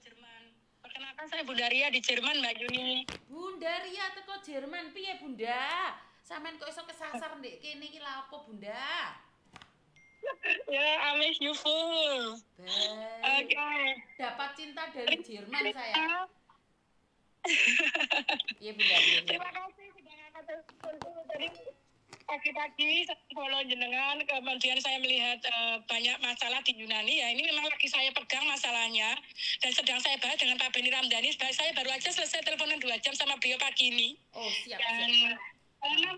Jerman. Perkenalkan saya Bunda Ria di Jerman, Mbak Yuni. Bunda Ria teko Jerman piye Bunda? Sampean kok iso kesasar ndek kene iki lha apa Bunda? Ya, I miss you full. Baik. Oke. Dapat cinta dari Jerman saya. Piye Bunda, piye Bunda? Terima kasih sudah ngangkat telepon tadi pagi-pagi saya follow jenengan, kemudian saya melihat banyak masalah di Yunani ya. Ini memang lagi saya pegang masalahnya dan sedang saya bahas dengan Pak Beni Ramdhani. Saya baru aja selesai teleponan 2 jam sama beliau pagi ini. Oh, siap. Dan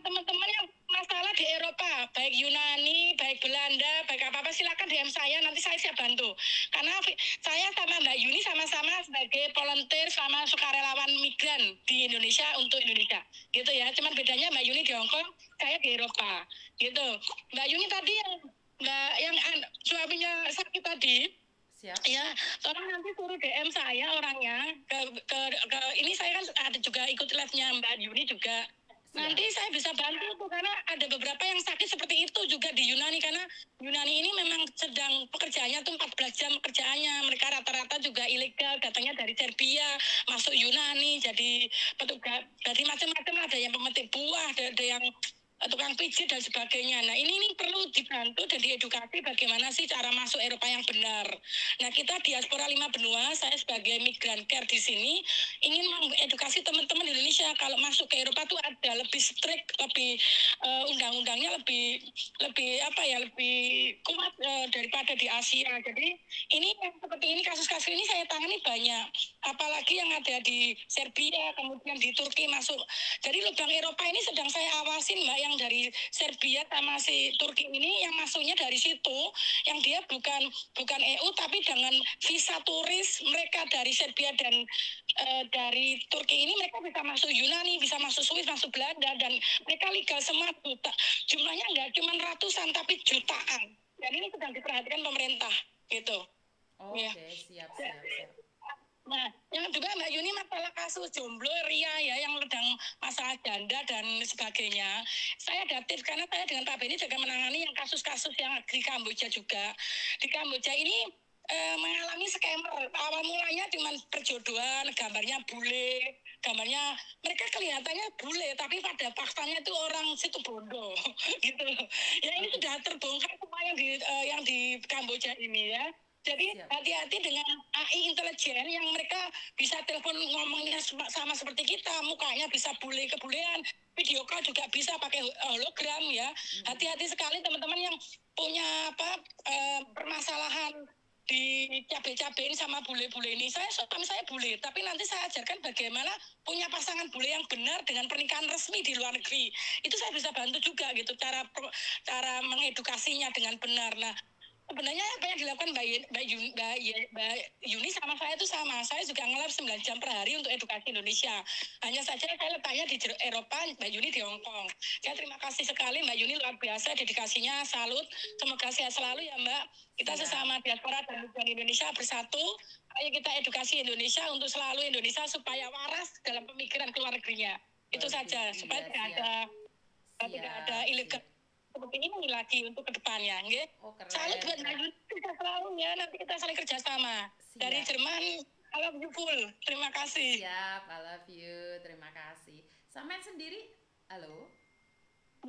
teman-teman yang masalah di Eropa, baik Yunani, baik Belanda, baik apa-apa, silakan DM saya, nanti saya siap bantu. Karena saya sama Mbak Yuni sama-sama sebagai volunteer sama sukarelawan migran di Indonesia untuk Indonesia. Gitu ya, cuman bedanya Mbak Yuni di Hongkong, saya di Eropa. Gitu. Mbak Yuni tadi yang suaminya sakit tadi, Siap. ya, tolong nanti suruh DM saya orangnya ke ini saya kan ada juga ikut live-nya Mbak Yuni juga. Nanti saya bisa bantu tuh karena ada beberapa yang sakit seperti itu juga di Yunani karena Yunani ini memang sedang pekerjaannya tuh 14 jam pekerjaannya. Mereka rata-rata juga ilegal, datangnya dari Serbia, masuk Yunani jadi petugas, jadi macam-macam, ada yang pemetik buah, ada yang tukang pijit dan sebagainya. Nah ini perlu dibantu dan diedukasi bagaimana sih cara masuk Eropa yang benar. Nah kita diaspora 5 benua, saya sebagai migran care di sini ingin mengedukasi teman-teman di Indonesia kalau masuk ke Eropa tuh ada lebih strict, lebih undang-undangnya lebih kuat daripada di Asia. Jadi ini yang seperti ini kasus-kasus ini saya tangani banyak. Apalagi yang ada di Serbia, kemudian di Turki masuk. Jadi lubang Eropa ini sedang saya awasin Mbak, yang dari Serbia sama si Turki ini yang masuknya dari situ, yang dia bukan EU tapi dengan visa turis mereka dari Serbia dan dari Turki ini mereka bisa masuk Yunani, bisa masuk Swiss, masuk Belanda dan mereka legal semua. Jumlahnya nggak cuma ratusan tapi jutaan. Dan ini sedang diperhatikan pemerintah gitu. Oke, siap. Nah, yang kedua Mbak Yuni masalah kasus jomblo Ria ya, yang sedang masalah janda dan sebagainya. Saya adaptif karena saya dengan Pak Beni juga menangani yang kasus-kasus yang di Kamboja juga. Di Kamboja ini mengalami scammer. Awal mulanya cuma perjodohan, gambarnya bule, gambarnya mereka kelihatannya bule, tapi pada faktanya itu orang situ bondo, gitu loh. Ya ini sudah terbongkar semua yang di Kamboja ini ya. Jadi hati-hati dengan AI intelijen yang mereka bisa telepon ngomongnya sama seperti kita, mukanya bisa bule ke bulean, video call juga bisa pakai hologram ya. Hati-hati sekali teman-teman yang punya permasalahan di cabe-cabein sama bule-bule ini. Suami saya bule, tapi nanti saya ajarkan bagaimana punya pasangan bule yang benar dengan pernikahan resmi di luar negeri. Itu saya bisa bantu juga gitu, cara mengedukasinya dengan benar. Nah, sebenarnya apa yang dilakukan Mbak Yuni sama saya itu sama. Saya juga ngelab 9 jam per hari untuk edukasi Indonesia. Hanya saja saya letaknya di Eropa, Mbak Yuni di Hong Kong. Saya terima kasih sekali Mbak Yuni, luar biasa dedikasinya, salut. Semoga sehat selalu ya Mbak. Kita sesama diaspora dan migran Indonesia bersatu. Ayo kita edukasi Indonesia untuk selalu Indonesia supaya waras dalam pemikiran keluar negerinya. Itu saja, supaya tidak ada ilegal seperti ini lagi untuk kedepannya, nggih. Salut buat Mbak Yuni, kita selalu ya, nanti kita saling kerjasama. Dari Jerman, I love you full. Terima kasih. Siap, I love you. Terima kasih. Sampean sendiri, halo?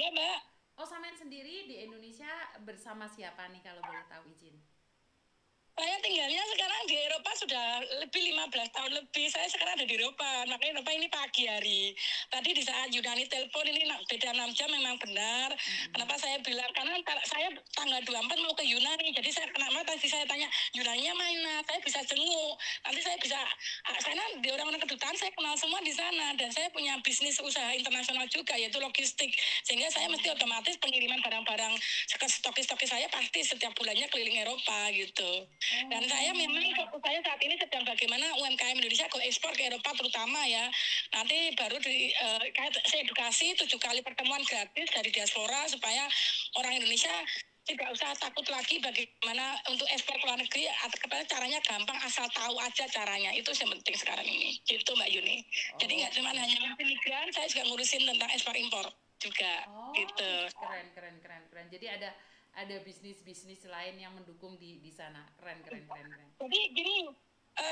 Ya Mbak. Oh, sampean sendiri di Indonesia bersama siapa nih kalau boleh tahu izin? Saya tinggalnya sekarang di Eropa sudah lebih 15 tahun lebih. Saya sekarang ada di Eropa. Makanya Eropa ini pagi hari. Tadi di saat Yunani telepon ini beda 6 jam memang benar. Kenapa saya bilang? Karena saya tanggal 24 mau ke Yunani. Jadi saya kenapa tadi saya tanya, Yunaninya mana? Saya bisa jenguk. Nanti saya bisa, karena di orang-orang kedutaan saya kenal semua di sana. Dan saya punya bisnis usaha internasional juga, yaitu logistik. Sehingga saya mesti otomatis pengiriman barang-barang stokis-stokis saya pasti setiap bulannya keliling Eropa gitu. Dan saya memang fokus saya saat ini sedang bagaimana UMKM Indonesia go ekspor ke Eropa terutama ya. Nanti baru saya edukasi 7 kali pertemuan gratis dari diaspora supaya orang Indonesia tidak usah takut lagi bagaimana untuk ekspor ke luar negeri, atau caranya gampang asal tahu aja caranya. Itu yang penting sekarang ini. Gitu Mbak Yuni. Jadi nggak cuma hanya migran, saya juga ngurusin tentang ekspor impor juga. Gitu. Keren. Jadi ada bisnis lain yang mendukung di sana. Keren. Jadi gini,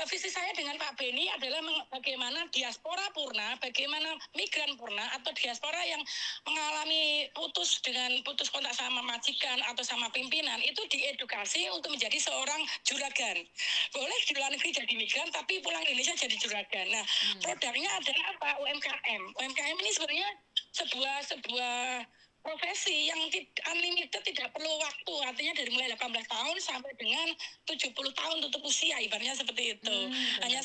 visi saya dengan Pak Beni adalah bagaimana diaspora purna, bagaimana migran purna atau diaspora yang mengalami putus kontak sama majikan atau sama pimpinan itu diedukasi untuk menjadi seorang juragan. Boleh di luar negeri jadi migran tapi pulang Indonesia jadi juragan. Nah, produknya adalah apa? UMKM. UMKM ini sebenarnya sebuah profesi yang unlimited, tidak perlu waktu, artinya dari mulai 18 tahun sampai dengan 70 tahun tutup usia, ibaratnya seperti itu. Hanya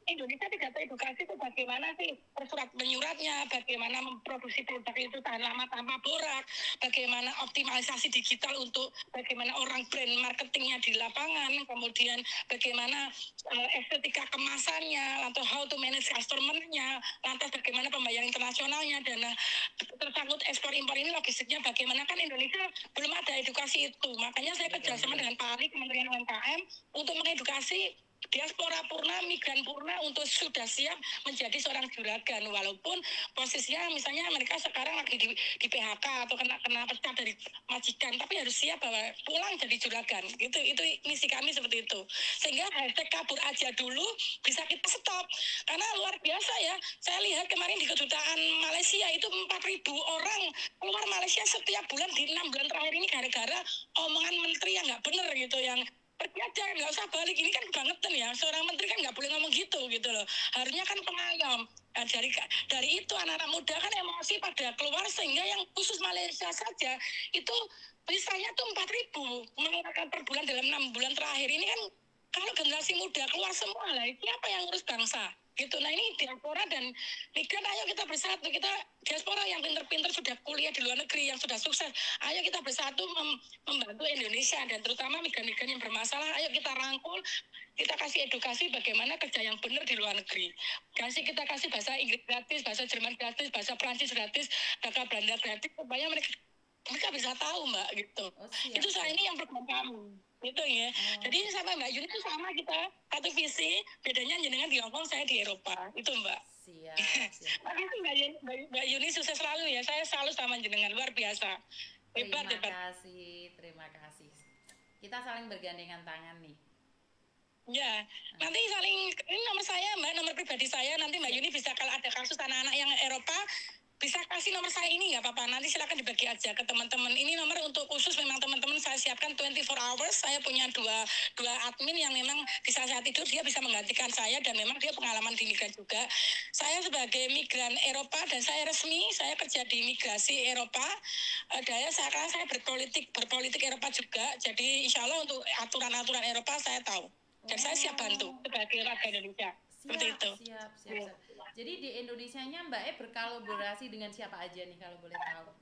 Indonesia tidak teredukasi itu bagaimana sih persurat menyuratnya, bagaimana memproduksi produk itu tahan lama tanpa borak, bagaimana optimalisasi digital untuk bagaimana orang brand marketingnya di lapangan, kemudian bagaimana estetika kemasannya, lantas how to manage customer-nya, lantas bagaimana pembayaran internasionalnya, dana tersangkut ekspor impor ini logistiknya bagaimana, kan Indonesia belum ada edukasi itu. Makanya saya kerjasama dengan Pak Ali, Kementerian UMKM untuk mengedukasi diaspora purna, migran purna untuk sudah siap menjadi seorang juragan, walaupun posisinya misalnya mereka sekarang lagi di PHK atau kena pecah dari majikan, tapi harus siap bahwa pulang jadi juragan. Itu misi kami seperti itu. Sehingga hashtag kabur aja dulu bisa kita stop. Karena luar biasa ya. Saya lihat kemarin di kedutaan Malaysia itu 4.000 orang keluar Malaysia setiap bulan di 6 bulan terakhir ini gara-gara omongan menteri yang nggak benar gitu, yang pergi aja nggak usah balik. Ini kan kebangetan ya, seorang menteri kan nggak boleh ngomong gitu loh. Harusnya kan pengayom. Nah, dari itu anak-anak muda kan emosi pada keluar, sehingga yang khusus Malaysia saja itu misalnya tuh 4.000 mengeluarkan per bulan dalam 6 bulan terakhir ini kan. Kalau generasi muda keluar semua lah, siapa yang ngurus bangsa gitu. Nah, ini diaspora dan migran, ayo kita bersatu. Kita diaspora yang pinter-pinter sudah kuliah di luar negeri, yang sudah sukses, ayo kita bersatu membantu Indonesia, dan terutama migran-migran yang bermasalah, ayo kita rangkul, kita kasih edukasi bagaimana kerja yang benar di luar negeri. Kita kasih bahasa Inggris gratis, bahasa Jerman gratis, bahasa Prancis gratis, bahasa Belanda gratis, supaya mereka bisa tahu, Mbak, gitu. Itu saya ini yang program kami gitu ya. Jadi sama Mbak Yuni itu sama, kita satu visi, bedanya jenengan di Hongkong, saya di Eropa, itu Mbak. Siap. Tapi itu Mbak Yuni sukses selalu ya, saya selalu sama jenengan, luar biasa. Hebat. Terima kasih. Kita saling bergandengan tangan nih. Ya, nanti saling, ini nomor saya Mbak, nomor pribadi saya, nanti Mbak Yuni bisa kalau ada kasus anak-anak yang Eropa, bisa kasih nomor saya ini nggak apa-apa, nanti silakan dibagi aja ke teman-teman. Ini nomor untuk khusus, memang teman-teman saya siapkan 24 hours. Saya punya dua admin yang memang di saat saya tidur dia bisa menggantikan saya, dan memang dia pengalaman di migran juga. Saya sebagai migran Eropa dan saya resmi, saya kerja di migrasi Eropa. Sekarang saya berpolitik Eropa juga. Jadi insya Allah untuk aturan-aturan Eropa saya tahu. Dan saya siap bantu sebagai warga Indonesia. Seperti itu. Siap. Jadi di Indonesianya Mbak berkolaborasi dengan siapa aja nih kalau boleh tahu?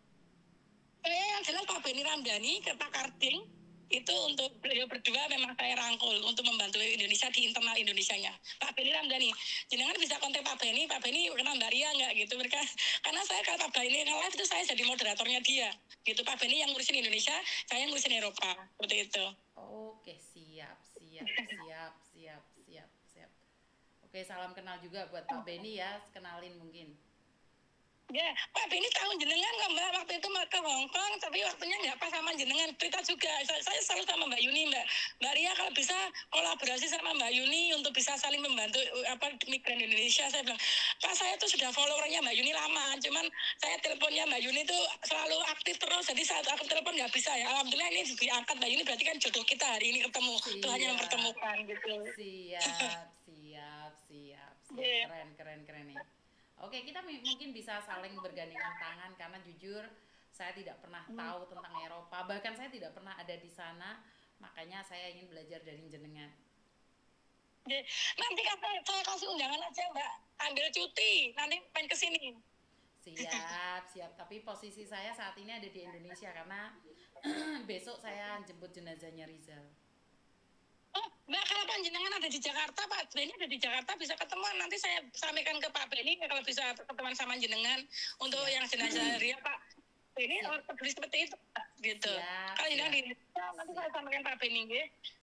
Yang jelas Pak Beni Ramdhani, Pak Karding, itu untuk beliau berdua memang saya rangkul untuk membantu Indonesia di internal Indonesianya. Pak Beni Ramdhani, jenengan bisa kontak Pak Beni kenal Mbak Ria nggak gitu, mereka, karena saya kalau Pak Beni nge-live itu saya jadi moderatornya dia, gitu. Pak Beni yang ngurusin Indonesia, saya yang ngurusin Eropa, seperti itu. Oke, siap. Oke, salam kenal juga buat Pak Beni ya, kenalin mungkin. Ya, Pak Beni tahu jenengan nggak Mbak, waktu itu ke Hongkong, tapi waktunya nggak pas sama jenengan. Cerita juga, saya selalu sama Mbak Yuni, Mbak Ria kalau bisa kolaborasi sama Mbak Yuni untuk bisa saling membantu migran Indonesia. Saya bilang, Pak, saya tuh sudah followernya Mbak Yuni lama, cuman saya teleponnya Mbak Yuni tuh selalu aktif terus, jadi saat aku telepon nggak bisa ya. Alhamdulillah ini diangkat Mbak Yuni, berarti kan jodoh kita hari ini ketemu. Tuhan yang mempertemukan gitu. Siap. Keren nih. Oke, kita mungkin bisa saling bergandengan tangan, karena jujur saya tidak pernah tahu tentang Eropa, bahkan saya tidak pernah ada di sana, makanya saya ingin belajar dari jenengan. Nanti saya kasih undangan aja Mbak, ambil cuti, nanti pengen kesini. Siap, tapi posisi saya saat ini ada di Indonesia karena besok saya jemput jenazahnya Rizal. Oh, Mbak, kalau panjenengan ada di Jakarta, Pak Beni ada di Jakarta, bisa ketemuan. Nanti saya sampaikan ke Pak Beni kalau bisa ketemuan sama jenengan untuk yang jenazah Ria, Pak Beni peduli seperti itu, gitu. Kalau jenengan di Indonesia, nanti saya sampaikan Pak Beni, ya.